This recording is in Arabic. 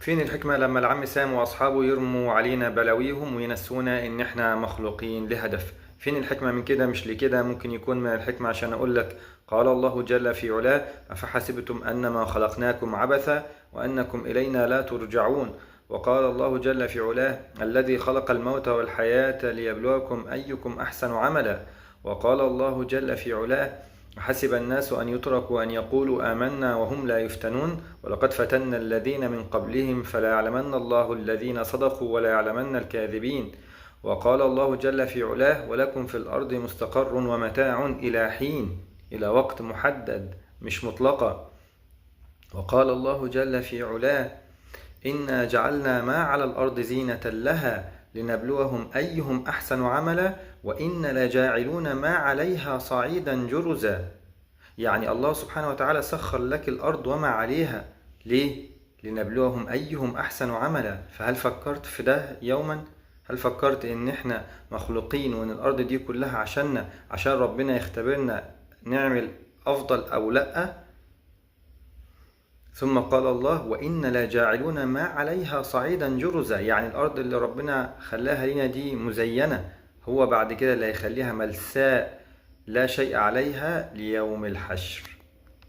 فين الحكمة لما العم سام وأصحابه يرموا علينا بلاويهم وينسونا إن إحنا مخلوقين لهدف؟ فين الحكمة من كده؟ مش لكده ممكن يكون من الحكمة عشان أقول لك قال الله جل في علاه: أفحسبتم أنما خلقناكم عبثا وأنكم إلينا لا ترجعون. وقال الله جل في علاه: الذي خلق الموت والحياة ليبلوكم أيكم أحسن عملا. وقال الله جل في علاه: حسب الناس أن يتركوا أن يقولوا آمنا وهم لا يفتنون ولقد فتنا الذين من قبلهم فلا يعلمن الله الذين صدقوا ولا يعلمن الكاذبين. وقال الله جل في علاه: ولكم في الأرض مستقر ومتاع إلى حين، إلى وقت محدد مش مطلقة. وقال الله جل في علاه: إنا جعلنا ما على الأرض زينة لها لنبلوهم أيهم أحسن عملا وإنا لجاعلون ما عليها صعيدا جرزا. يعني الله سبحانه وتعالى سخر لك الأرض وما عليها ليه؟ لنبلوهم أيهم أحسن عملا. فهل فكرت في ده يوما؟ هل فكرت إن إحنا مخلوقين وإن الأرض دي كلها عشان ربنا يختبرنا نعمل أفضل أو لأ؟ ثم قال الله: وإن لجاعلون ما عليها صعيدا جرزا، يعني الأرض اللي ربنا خلاها لنا دي مزينة، هو بعد كده اللي هيخليها ملساء لا شيء عليها ليوم الحشر.